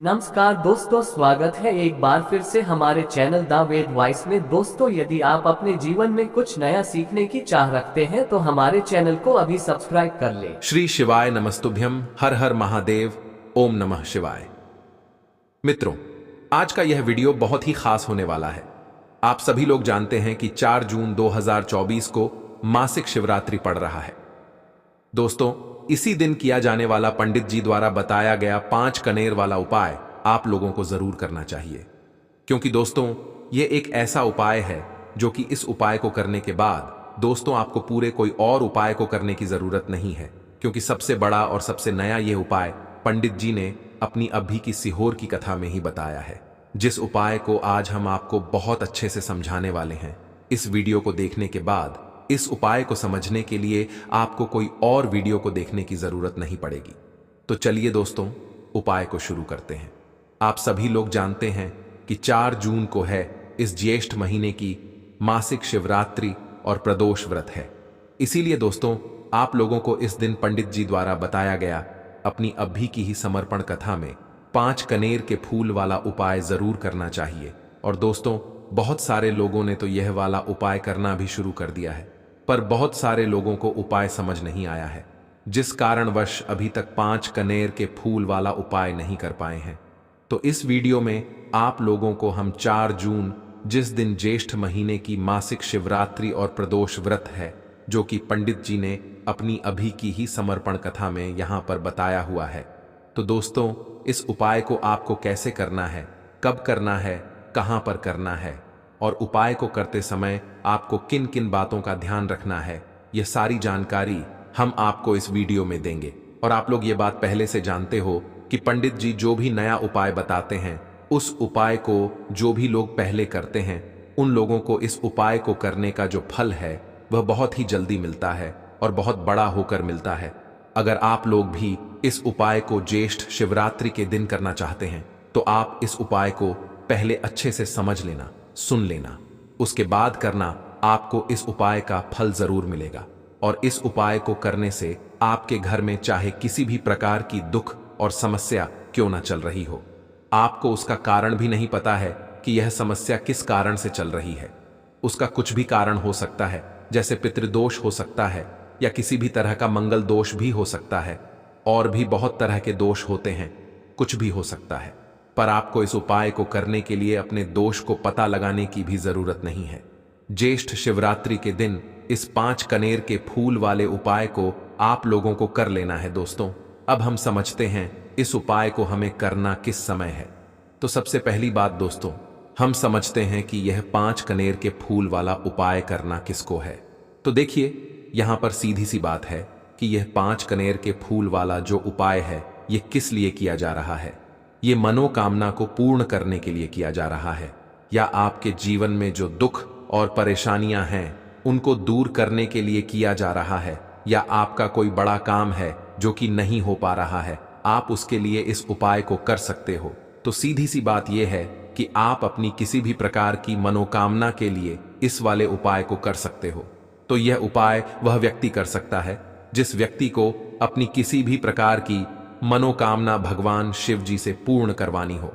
नमस्कार दोस्तों, स्वागत है एक बार फिर से हमारे चैनल द वेद वॉइस में। दोस्तों, यदि आप अपने जीवन में कुछ नया सीखने की चाह रखते हैं तो हमारे चैनल को अभी सब्सक्राइब कर लें। श्री शिवाय नमस्तुभ्यम। हर हर महादेव। ओम नमः शिवाय। मित्रों, आज का यह वीडियो बहुत ही खास होने वाला है। आप सभी लोग जानते हैं कि 4 जून 2024 को मासिक शिवरात्रि पड़ रहा है। दोस्तों, इसी दिन किया जाने वाला पंडित जी द्वारा बताया गया 5 कनेर वाला उपाय आप लोगों को जरूर करना चाहिए, क्योंकि दोस्तों यह एक ऐसा उपाय है जो कि इस उपाय को करने के बाद दोस्तों आपको पूरे कोई और उपाय को करने की जरूरत नहीं है, क्योंकि सबसे बड़ा और सबसे नया यह उपाय पंडित जी ने अपनी अभी की सीहोर की कथा में ही बताया है, जिस उपाय को आज हम आपको बहुत अच्छे से समझाने वाले हैं। इस वीडियो को देखने के बाद इस उपाय को समझने के लिए आपको कोई और वीडियो को देखने की जरूरत नहीं पड़ेगी। तो चलिए दोस्तों, उपाय को शुरू करते हैं। आप सभी लोग जानते हैं कि 4 जून को है इस ज्येष्ठ महीने की मासिक शिवरात्रि और प्रदोष व्रत है। इसीलिए दोस्तों आप लोगों को इस दिन पंडित जी द्वारा बताया गया अपनी अभी की ही समर्पण कथा में 5 कनेर के फूल वाला उपाय जरूर करना चाहिए। और दोस्तों बहुत सारे लोगों ने तो यह वाला उपाय करना भी शुरू कर दिया है, पर बहुत सारे लोगों को उपाय समझ नहीं आया है, जिस कारणवश अभी तक 5 कनेर के फूल वाला उपाय नहीं कर पाए हैं। तो इस वीडियो में आप लोगों को हम 4 जून, जिस दिन ज्येष्ठ महीने की मासिक शिवरात्रि और प्रदोष व्रत है, जो कि पंडित जी ने अपनी अभी की ही समर्पण कथा में यहां पर बताया हुआ है, तो दोस्तों इस उपाय को आपको कैसे करना है, कब करना है, कहां पर करना है और उपाय को करते समय आपको किन किन बातों का ध्यान रखना है, यह सारी जानकारी हम आपको इस वीडियो में देंगे। और आप लोग ये बात पहले से जानते हो कि पंडित जी जो भी नया उपाय बताते हैं, उस उपाय को जो भी लोग पहले करते हैं, उन लोगों को इस उपाय को करने का जो फल है वह बहुत ही जल्दी मिलता है और बहुत बड़ा होकर मिलता है। अगर आप लोग भी इस उपाय को ज्येष्ठ शिवरात्रि के दिन करना चाहते हैं तो आप इस उपाय को पहले अच्छे से समझ लेना, सुन लेना, उसके बाद करना। आपको इस उपाय का फल जरूर मिलेगा। और इस उपाय को करने से आपके घर में चाहे किसी भी प्रकार की दुख और समस्या क्यों ना चल रही हो, आपको उसका कारण भी नहीं पता है कि यह समस्या किस कारण से चल रही है। उसका कुछ भी कारण हो सकता है, जैसे पितृदोष हो सकता है या किसी भी तरह का मंगल दोष भी हो सकता है, और भी बहुत तरह के दोष होते हैं, कुछ भी हो सकता है। पर आपको इस उपाय को करने के लिए अपने दोष को पता लगाने की भी जरूरत नहीं है। ज्येष्ठ शिवरात्रि के दिन इस 5 कनेर के फूल वाले उपाय को आप लोगों को कर लेना है। दोस्तों अब हम समझते हैं इस उपाय को हमें करना किस समय है। तो सबसे पहली बात दोस्तों, हम समझते हैं कि यह 5 कनेर के फूल वाला उपाय करना किसको है। तो देखिए यहां पर सीधी सी बात है कि यह 5 कनेर के फूल वाला जो उपाय है, यह किस लिए किया जा रहा है। ये मनोकामना को पूर्ण करने के लिए किया जा रहा है, या आपके जीवन में जो दुख और परेशानियां हैं उनको दूर करने के लिए किया जा रहा है, या आपका कोई बड़ा काम है जो कि नहीं हो पा रहा है, आप उसके लिए इस उपाय को कर सकते हो। तो सीधी सी बात यह है कि आप अपनी किसी भी प्रकार की मनोकामना के लिए इस वाले उपाय को कर सकते हो। तो यह उपाय वह व्यक्ति कर सकता है जिस व्यक्ति को अपनी किसी भी प्रकार की मनोकामना भगवान शिव जी से पूर्ण करवानी हो।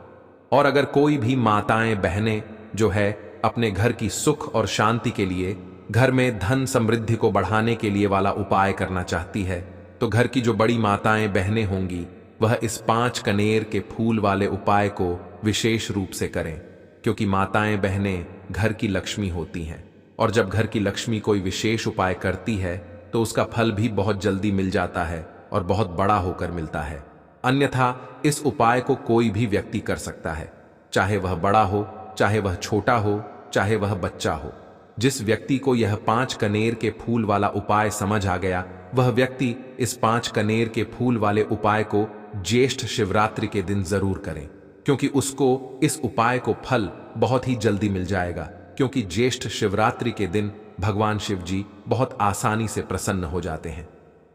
और अगर कोई भी माताएं बहनें जो है अपने घर की सुख और शांति के लिए, घर में धन समृद्धि को बढ़ाने के लिए वाला उपाय करना चाहती है, तो घर की जो बड़ी माताएं बहनें होंगी वह इस 5 कनेर के फूल वाले उपाय को विशेष रूप से करें, क्योंकि माताएं बहनें घर की लक्ष्मी होती हैं। और जब घर की लक्ष्मी कोई विशेष उपाय करती है तो उसका फल भी बहुत जल्दी मिल जाता है और बहुत बड़ा होकर मिलता है। अन्यथा इस उपाय को कोई भी व्यक्ति कर सकता है, चाहे वह बड़ा हो, चाहे वह छोटा हो, चाहे वह बच्चा हो। जिस व्यक्ति को यह 5 कनेर के फूल वाला उपाय समझ आ गया, वह व्यक्ति इस 5 कनेर के फूल वाले उपाय को ज्येष्ठ शिवरात्रि के दिन जरूर करें, क्योंकि उसको इस उपाय को फल बहुत ही जल्दी मिल जाएगा। क्योंकि ज्येष्ठ शिवरात्रि के दिन भगवान शिव जी बहुत आसानी से प्रसन्न हो जाते हैं।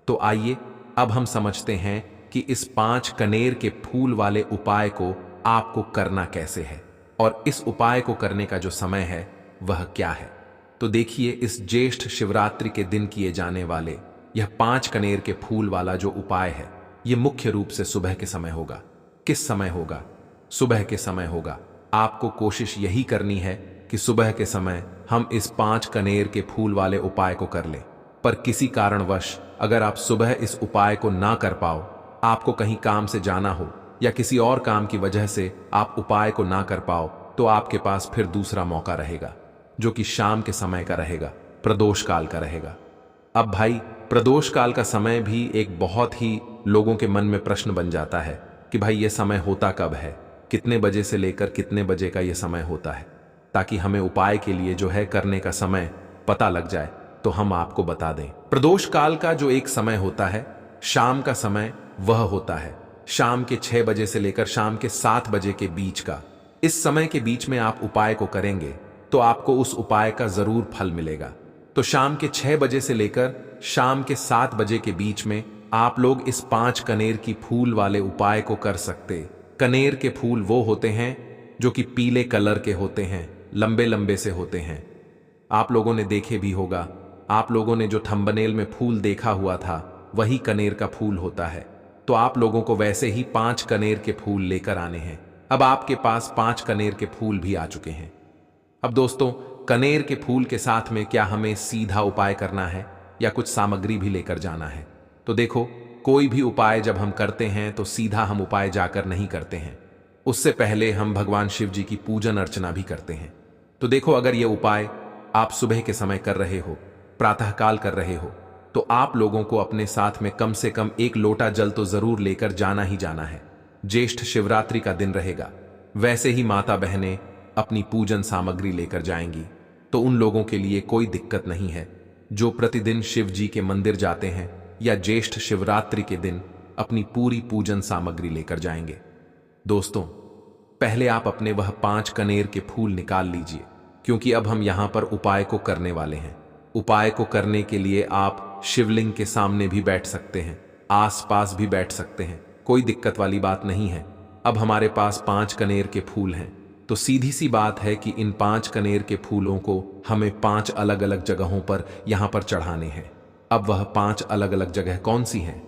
तो आइए अब हम समझते हैं कि इस 5 कनेर के फूल वाले उपाय को आपको करना कैसे है, और इस उपाय को करने का जो समय है वह क्या है। तो देखिए, इस ज्येष्ठ शिवरात्रि के दिन किए जाने वाले यह 5 कनेर के फूल वाला जो उपाय है, यह मुख्य रूप से सुबह के समय होगा। किस समय होगा? सुबह के समय होगा। आपको कोशिश यही करनी है कि सुबह के समय हम इस 5 कनेर के फूल वाले उपाय को कर लें। पर किसी कारणवश अगर आप सुबह इस उपाय को ना कर पाओ, आपको कहीं काम से जाना हो या किसी और काम की वजह से आप उपाय को ना कर पाओ, तो आपके पास फिर दूसरा मौका रहेगा, जो कि शाम के समय का रहेगा, प्रदोष काल का रहेगा। अब भाई, प्रदोष काल का समय भी एक बहुत ही लोगों के मन में प्रश्न बन जाता है कि भाई ये समय होता कब है, कितने बजे से लेकर कितने बजे का ये समय होता है, ताकि हमें उपाय के लिए जो है करने का समय पता लग जाए तो हम आपको बता दें। प्रदोष काल का जो एक समय होता है, शाम का समय, वह होता है शाम के 6 बजे से लेकर शाम के 7 बजे के बीच का। इस समय के बीच में आप उपाय को करेंगे तो आपको उस उपाय का जरूर फल मिलेगा। तो शाम के 6 बजे से लेकर शाम के 7 बजे के बीच में आप लोग इस 5 कनेर की फूल वाले उपाय को कर सकते। कनेर के फूल वो होते हैं जो कि पीले कलर के होते हैं, लंबे लंबे से होते हैं। आप लोगों ने देखे भी होगा, आप लोगों ने जो थंबनेल में फूल देखा हुआ था वही कनेर का फूल होता है। तो आप लोगों को वैसे ही 5 कनेर के फूल लेकर आने हैं। अब आपके पास 5 कनेर के फूल भी आ चुके हैं। अब दोस्तों, कनेर के फूल के साथ में क्या हमें सीधा उपाय करना है या कुछ सामग्री भी लेकर जाना है? तो देखो, कोई भी उपाय जब हम करते हैं तो सीधा हम उपाय जाकर नहीं करते हैं, उससे पहले हम भगवान शिव जी की पूजन अर्चना भी करते हैं। तो देखो, अगर ये उपाय आप सुबह के समय कर रहे हो, प्रातःकाल कर रहे हो, तो आप लोगों को अपने साथ में कम से कम 1 लोटा जल तो जरूर लेकर जाना ही जाना है। ज्येष्ठ शिवरात्रि का दिन रहेगा। वैसे ही माता बहनें अपनी पूजन सामग्री लेकर जाएंगी, तो उन लोगों के लिए कोई दिक्कत नहीं है जो प्रतिदिन शिव जी के मंदिर जाते हैं या ज्येष्ठ शिवरात्रि के दिन अपनी पूरी पूजन सामग्री लेकर जाएंगे। दोस्तों, पहले आप अपने वह 5 कनेर के फूल निकाल लीजिए, क्योंकि अब हम यहां पर उपाय को करने वाले हैं। उपाय को करने के लिए आप शिवलिंग के सामने भी बैठ सकते हैं, आसपास भी बैठ सकते हैं, कोई दिक्कत वाली बात नहीं है। अब हमारे पास 5 कनेर के फूल हैं, तो सीधी सी बात है कि इन 5 कनेर के फूलों को हमें 5 अलग अलग जगहों पर यहां पर चढ़ाने हैं। अब वह 5 अलग अलग जगह कौन सी हैं,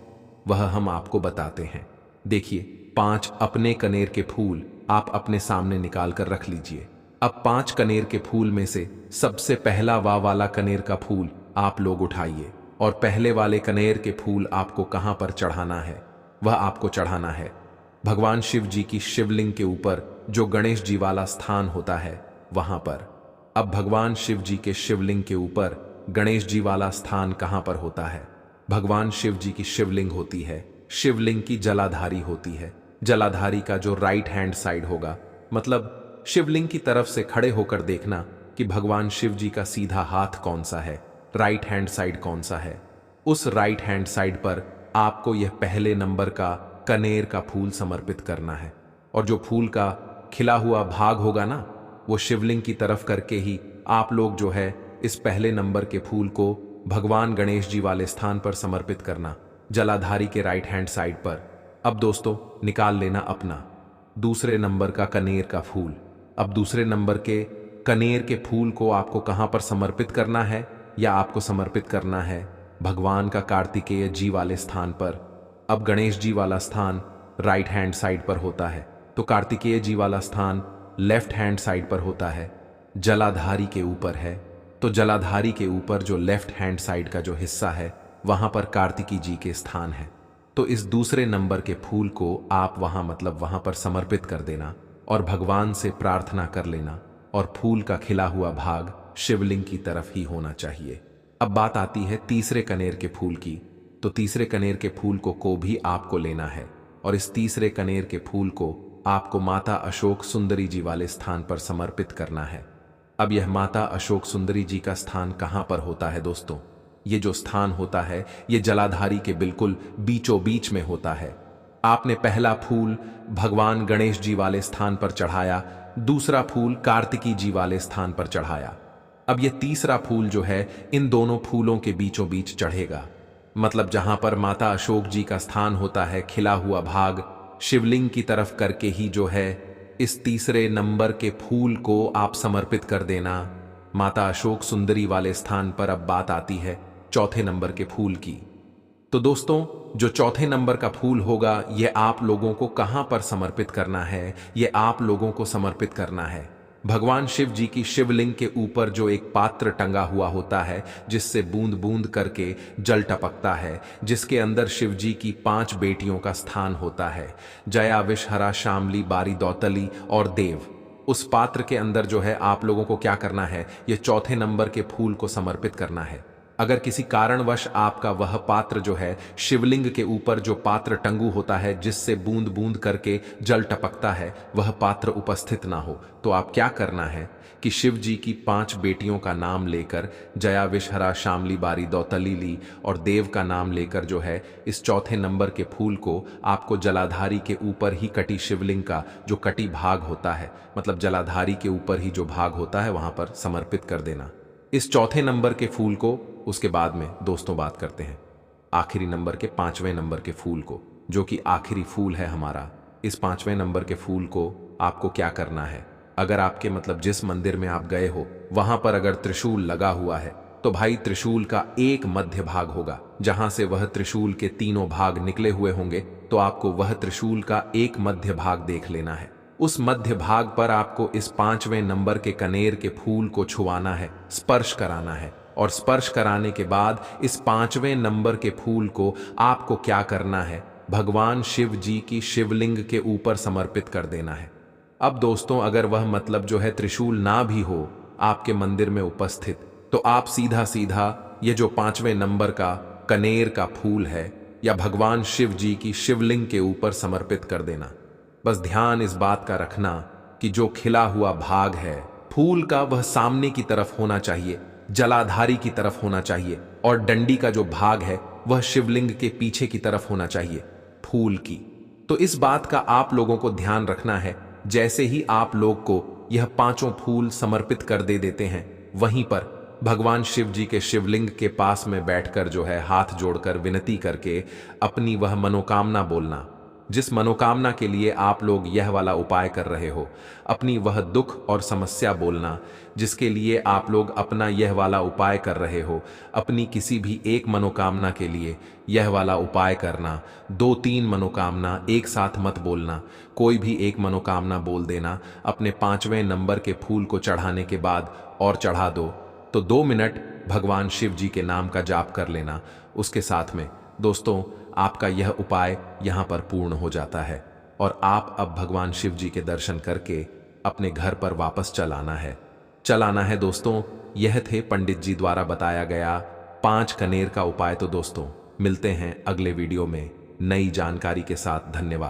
वह हम आपको बताते हैं। देखिए, 5 अपने कनेर के फूल आप अपने सामने निकाल कर रख लीजिए। अब 5 कनेर के फूल में से सबसे पहला वाला कनेर का फूल आप लोग उठाइए, और पहले वाले कनेर के फूल आपको कहां पर चढ़ाना है? वह आपको चढ़ाना है भगवान शिव जी की शिवलिंग के ऊपर, जो गणेश जी वाला स्थान होता है वहां पर। अब भगवान शिव जी के शिवलिंग के ऊपर गणेश जी वाला स्थान कहां पर होता है? भगवान शिव जी की शिवलिंग होती है, शिवलिंग की जलाधारी होती है। जलाधारी का जो राइट हैंड साइड होगा, मतलब शिवलिंग की तरफ से खड़े होकर देखना कि भगवान शिव जी का सीधा हाथ कौन सा है, राइट हैंड साइड कौन सा है। उस राइट हैंड साइड पर आपको यह पहले नंबर का कनेर का फूल समर्पित करना है, और जो फूल का खिला हुआ भाग होगा ना, वो शिवलिंग की तरफ करके ही आप लोग जो है इस पहले नंबर के फूल को भगवान गणेश जी वाले स्थान पर समर्पित करना, जलाधारी के राइट हैंड साइड पर। अब दोस्तों, निकाल लेना अपना दूसरे नंबर का कनेर का फूल। अब दूसरे नंबर के कनेर के फूल को आपको कहां पर समर्पित करना है? या आपको समर्पित करना है भगवान का कार्तिकेय जी वाले स्थान पर। अब गणेश जी वाला स्थान राइट हैंड साइड पर होता है, तो कार्तिकेय जी वाला स्थान लेफ्ट हैंड साइड पर होता है, जलाधारी के ऊपर है। तो जलाधारी के ऊपर जो लेफ्ट हैंड साइड का जो हिस्सा है, वहां पर कार्तिकी जी के स्थान है। तो इस दूसरे नंबर के फूल को आप वहां पर समर्पित कर देना और भगवान से प्रार्थना कर लेना, और फूल का खिला हुआ भाग शिवलिंग की तरफ ही होना चाहिए। अब बात आती है तीसरे कनेर के फूल की। तो तीसरे कनेर के फूल को भी आपको लेना है, और इस तीसरे कनेर के फूल को आपको माता अशोक सुंदरी जी वाले स्थान पर समर्पित करना है। अब यह माता अशोक सुंदरी जी का स्थान कहां पर होता है दोस्तों? ये जो स्थान होता है, ये जलाधारी के बिल्कुल बीचों बीच में होता है। आपने पहला फूल भगवान गणेश जी वाले स्थान पर चढ़ाया, दूसरा फूल कार्तिकी जी वाले स्थान पर चढ़ाया। अब ये तीसरा फूल जो है इन दोनों फूलों के बीचों बीच चढ़ेगा, मतलब जहां पर माता अशोक जी का स्थान होता है, खिला हुआ भाग शिवलिंग की तरफ करके ही जो है इस तीसरे नंबर के फूल को आप समर्पित कर देना माता अशोक सुंदरी वाले स्थान पर। अब बात आती है चौथे नंबर के फूल की। तो दोस्तों, जो चौथे नंबर का फूल होगा ये आप लोगों को कहां पर समर्पित करना है? ये आप लोगों को समर्पित करना है भगवान शिव जी की शिवलिंग के ऊपर जो एक पात्र टंगा हुआ होता है, जिससे बूंद बूंद करके जल टपकता है, जिसके अंदर शिव जी की 5 बेटियों का स्थान होता है, जया, विषहरा, शामली, बारी, दौतली और देव। उस पात्र के अंदर जो है आप लोगों को क्या करना है, ये चौथे नंबर के फूल को समर्पित करना है। अगर किसी कारणवश आपका वह पात्र जो है शिवलिंग के ऊपर जो पात्र टंगू होता है जिससे बूंद बूंद करके जल टपकता है, वह पात्र उपस्थित ना हो, तो आप क्या करना है कि शिव जी की 5 बेटियों का नाम लेकर, जया, विषहरा, शामली, बारी, दौतली ली और देव का नाम लेकर जो है इस चौथे नंबर के फूल को आपको जलाधारी के ऊपर ही कटी शिवलिंग का जो कटी भाग होता है, मतलब जलाधारी के ऊपर ही जो भाग होता है वहां पर समर्पित कर देना इस चौथे नंबर के फूल को। उसके बाद में दोस्तों बात करते हैं आखिरी नंबर के 5वें नंबर के फूल को, जो कि आखिरी फूल है हमारा। इस 5वें नंबर के फूल को आपको क्या करना है, अगर आपके मतलब जिस मंदिर में आप गए हो वहां पर अगर त्रिशूल लगा हुआ है तो भाई त्रिशूल का एक मध्य भाग होगा, जहां से वह त्रिशूल के तीनों भाग निकले हुए होंगे, तो आपको वह त्रिशूल का एक मध्य भाग देख लेना है। उस मध्य भाग पर आपको इस 5वें नंबर के कनेर के फूल को छुआना है, स्पर्श कराना है, और स्पर्श कराने के बाद इस 5वें नंबर के फूल को आपको क्या करना है, भगवान शिव जी की शिवलिंग के ऊपर समर्पित कर देना है। अब दोस्तों अगर वह मतलब जो है त्रिशूल ना भी हो आपके मंदिर में उपस्थित, तो आप सीधा सीधा ये जो 5वें नंबर का कनेर का फूल है या भगवान शिव जी की शिवलिंग के ऊपर समर्पित कर देना। बस ध्यान इस बात का रखना कि जो खिला हुआ भाग है फूल का वह सामने की तरफ होना चाहिए, जलाधारी की तरफ होना चाहिए, और डंडी का जो भाग है वह शिवलिंग के पीछे की तरफ होना चाहिए फूल की। तो इस बात का आप लोगों को ध्यान रखना है। जैसे ही आप लोग को यह 5 फूल समर्पित कर देते हैं, वहीं पर भगवान शिव जी के शिवलिंग के पास में बैठकर जो है हाथ जोड़कर विनती करके अपनी वह मनोकामना बोलना, जिस मनोकामना के लिए आप लोग यह वाला उपाय कर रहे हो, अपनी वह दुख और समस्या बोलना जिसके लिए आप लोग अपना यह वाला उपाय कर रहे हो। अपनी किसी भी एक मनोकामना के लिए यह वाला उपाय करना, 2-3 मनोकामना एक साथ मत बोलना, कोई भी एक मनोकामना बोल देना। अपने 5वें नंबर के फूल को चढ़ाने के बाद और चढ़ा दो तो 2 मिनट भगवान शिव जी के नाम का जाप कर लेना। उसके साथ में दोस्तों आपका यह उपाय यहाँ पर पूर्ण हो जाता है और आप अब भगवान शिव जी के दर्शन करके अपने घर पर वापस चलाना है दोस्तों। यह थे पंडित जी द्वारा बताया गया 5 कनेर का उपाय। तो दोस्तों मिलते हैं अगले वीडियो में नई जानकारी के साथ। धन्यवाद।